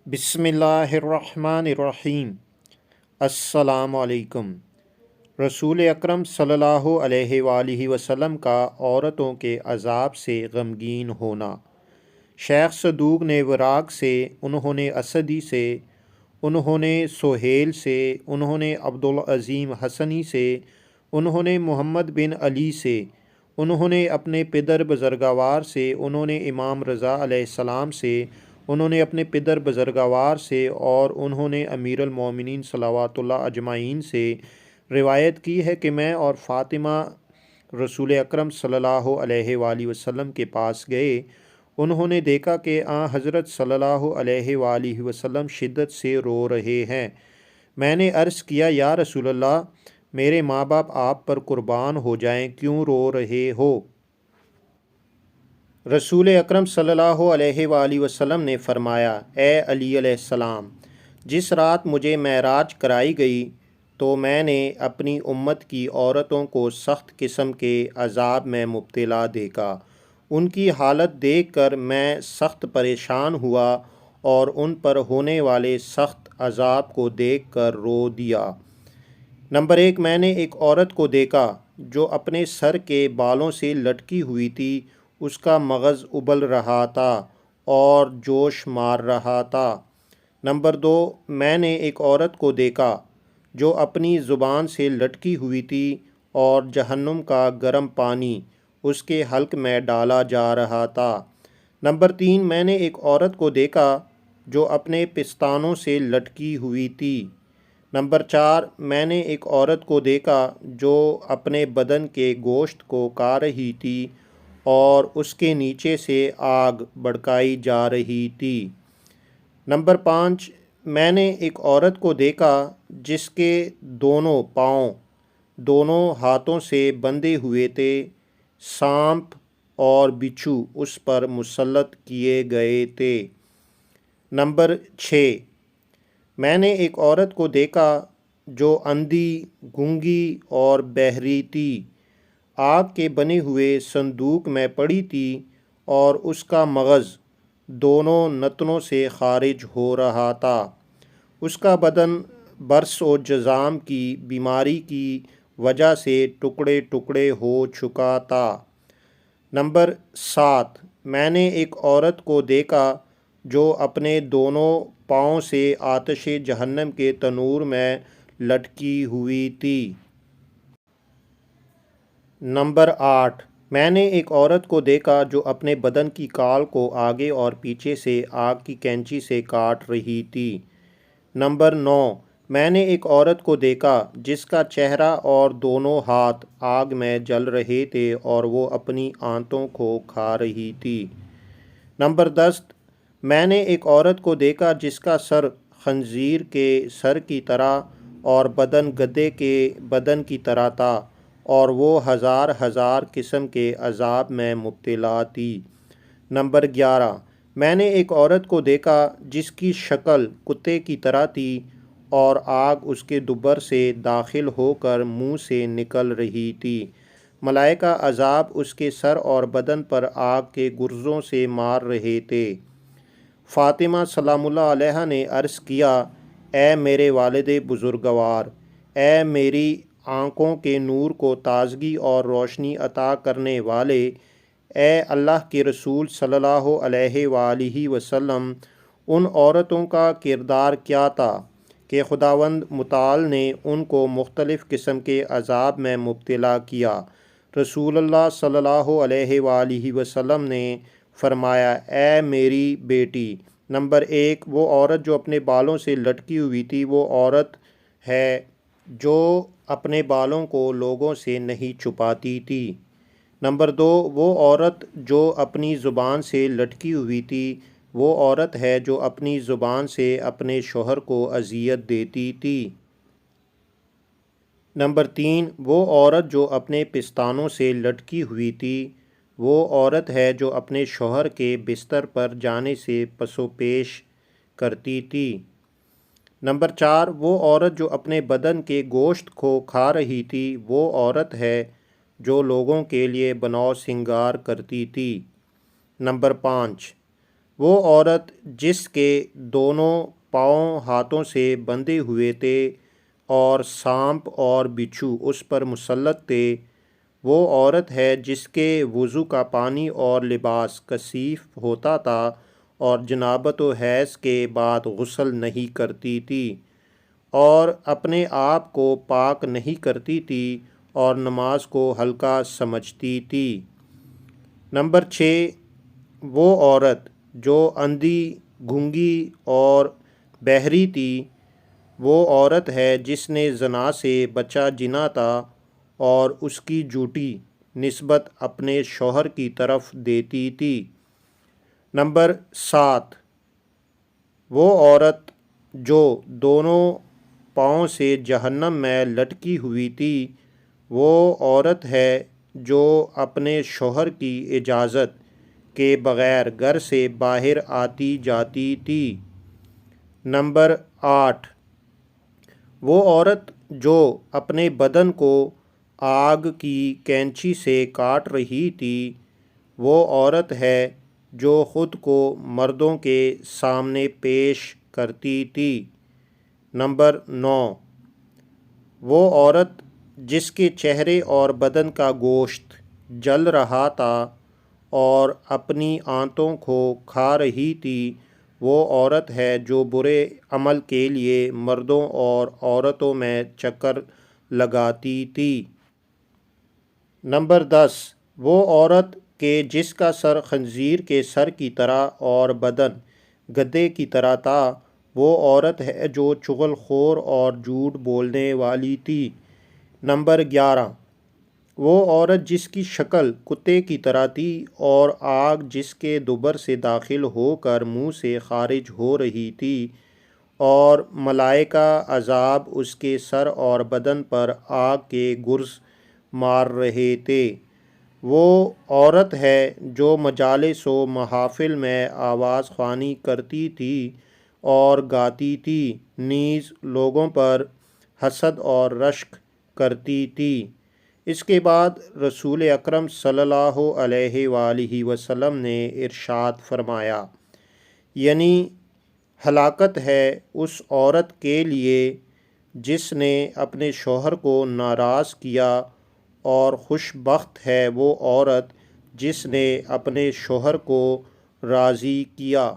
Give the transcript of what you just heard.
بسم اللہ الرحمن الرحیم۔ السلام علیکم۔ رسول اکرم صلی اللہ علیہ وآلہ وسلم کا عورتوں کے عذاب سے غمگین ہونا۔ شیخ صدوق نے وراق سے، انہوں نے اسدی سے، انہوں نے سہیل سے، انہوں نے عبدالعظیم حسنی سے، انہوں نے محمد بن علی سے، انہوں نے اپنے پدر بزرگوار سے، انہوں نے امام رضا علیہ السلام سے، انہوں نے اپنے پدر بزرگوار سے، اور انہوں نے امیر المومنین صلوات اللہ اجمعین سے روایت کی ہے کہ میں اور فاطمہ رسول اکرم صلی اللہ علیہ وآلہ وسلم کے پاس گئے۔ انہوں نے دیکھا کہ حضرت صلی اللہ علیہ وآلہ وسلم شدت سے رو رہے ہیں۔ میں نے عرض کیا، یا رسول اللہ، میرے ماں باپ آپ پر قربان ہو جائیں، کیوں رو رہے ہو؟ رسول اکرم صلی اللہ علیہ وآلہ وسلم نے فرمایا، اے علی علیہ السلام، جس رات مجھے معراج کرائی گئی تو میں نے اپنی امت کی عورتوں کو سخت قسم کے عذاب میں مبتلا دیکھا۔ ان کی حالت دیکھ کر میں سخت پریشان ہوا اور ان پر ہونے والے سخت عذاب کو دیکھ کر رو دیا۔ نمبر 1، میں نے ایک عورت کو دیکھا جو اپنے سر کے بالوں سے لٹکی ہوئی تھی، اس کا مغز ابل رہا تھا اور جوش مار رہا تھا۔ نمبر 2، میں نے ایک عورت کو دیکھا جو اپنی زبان سے لٹکی ہوئی تھی اور جہنم کا گرم پانی اس کے حلق میں ڈالا جا رہا تھا۔ نمبر 3، میں نے ایک عورت کو دیکھا جو اپنے پستانوں سے لٹکی ہوئی تھی۔ نمبر 4، میں نے ایک عورت کو دیکھا جو اپنے بدن کے گوشت کو کھا رہی تھی اور اس کے نیچے سے آگ بھڑکائی جا رہی تھی۔ نمبر 5، میں نے ایک عورت کو دیکھا جس کے دونوں پاؤں دونوں ہاتھوں سے بندھے ہوئے تھے، سانپ اور بچھو اس پر مسلط کیے گئے تھے۔ نمبر 6، میں نے ایک عورت کو دیکھا جو اندھی، گونگی اور بہری تھی، آگ کے بنے ہوئے صندوق میں پڑی تھی اور اس کا مغز دونوں نتنوں سے خارج ہو رہا تھا۔ اس کا بدن برص و جذام کی بیماری کی وجہ سے ٹکڑے ٹکڑے ہو چکا تھا۔ نمبر 7، میں نے ایک عورت کو دیکھا جو اپنے دونوں پاؤں سے آتش جہنم کے تنور میں لٹکی ہوئی تھی۔ نمبر 8، میں نے ایک عورت کو دیکھا جو اپنے بدن کی کھال کو آگے اور پیچھے سے آگ کی کینچی سے کاٹ رہی تھی۔ نمبر 9، میں نے ایک عورت کو دیکھا جس کا چہرہ اور دونوں ہاتھ آگ میں جل رہے تھے اور وہ اپنی آنتوں کو کھا رہی تھی۔ نمبر 10، میں نے ایک عورت کو دیکھا جس کا سر خنزیر کے سر کی طرح اور بدن گدھے کے بدن کی طرح تھا اور وہ ہزار ہزار قسم کے عذاب میں مبتلا تھی۔ نمبر 11، میں نے ایک عورت کو دیکھا جس کی شکل کتے کی طرح تھی اور آگ اس کے دبر سے داخل ہو کر منہ سے نکل رہی تھی۔ ملائکہ عذاب اس کے سر اور بدن پر آگ کے گرزوں سے مار رہے تھے۔ فاطمہ سلام اللہ علیہا نے عرض کیا، اے میرے والد بزرگوار، اے میری آنکھوں کے نور کو تازگی اور روشنی عطا کرنے والے، اے اللہ کے رسول صلی اللہ علیہ وآلہ وسلم، ان عورتوں کا کردار کیا تھا کہ خداوند متعال نے ان کو مختلف قسم کے عذاب میں مبتلا کیا؟ رسول اللہ صلی اللہ علیہ وآلہ وسلم نے فرمایا، اے میری بیٹی، نمبر 1، وہ عورت جو اپنے بالوں سے لٹکی ہوئی تھی وہ عورت ہے جو اپنے بالوں کو لوگوں سے نہیں چھپاتی تھی۔ نمبر 2، وہ عورت جو اپنی زبان سے لٹکی ہوئی تھی وہ عورت ہے جو اپنی زبان سے اپنے شوہر کو اذیت دیتی تھی۔ نمبر 3، وہ عورت جو اپنے پستانوں سے لٹکی ہوئی تھی وہ عورت ہے جو اپنے شوہر کے بستر پر جانے سے پس و پیش کرتی تھی۔ نمبر 4، وہ عورت جو اپنے بدن کے گوشت کو کھا رہی تھی وہ عورت ہے جو لوگوں کے لیے بناؤ سنگار کرتی تھی۔ نمبر 5، وہ عورت جس کے دونوں پاؤں ہاتھوں سے بندھے ہوئے تھے اور سانپ اور بچھو اس پر مسلط تھے، وہ عورت ہے جس کے وضو کا پانی اور لباس کثیف ہوتا تھا اور جنابت و حیض کے بعد غسل نہیں کرتی تھی اور اپنے آپ کو پاک نہیں کرتی تھی اور نماز کو ہلکا سمجھتی تھی۔ نمبر 6، وہ عورت جو اندھی، گونگی اور بہری تھی، وہ عورت ہے جس نے زنا سے بچہ جنا تھا اور اس کی جھوٹی نسبت اپنے شوہر کی طرف دیتی تھی۔ نمبر 7، وہ عورت جو دونوں پاؤں سے جہنم میں لٹکی ہوئی تھی، وہ عورت ہے جو اپنے شوہر کی اجازت کے بغیر گھر سے باہر آتی جاتی تھی۔ نمبر 8، وہ عورت جو اپنے بدن کو آگ کی کینچی سے کاٹ رہی تھی، وہ عورت ہے جو خود کو مردوں کے سامنے پیش کرتی تھی۔ نمبر 9، وہ عورت جس کے چہرے اور بدن کا گوشت جل رہا تھا اور اپنی آنتوں کو کھا رہی تھی، وہ عورت ہے جو برے عمل کے لیے مردوں اور عورتوں میں چکر لگاتی تھی۔ نمبر 10، وہ عورت کہ جس کا سر خنزیر کے سر کی طرح اور بدن گدھے کی طرح تھا، وہ عورت ہے جو چغل خور اور جھوٹ بولنے والی تھی۔ نمبر 11، وہ عورت جس کی شکل کتے کی طرح تھی اور آگ جس کے دبر سے داخل ہو کر منہ سے خارج ہو رہی تھی اور ملائکہ عذاب اس کے سر اور بدن پر آگ کے گرز مار رہے تھے۔ وہ عورت ہے جو مجالس و محافل میں آواز خوانی کرتی تھی اور گاتی تھی، نیز لوگوں پر حسد اور رشک کرتی تھی۔ اس کے بعد رسول اکرم صلی اللہ علیہ وآلہ وسلم نے ارشاد فرمایا، یعنی ہلاکت ہے اس عورت کے لیے جس نے اپنے شوہر کو ناراض کیا، اور خوش بخت ہے وہ عورت جس نے اپنے شوہر کو راضی کیا۔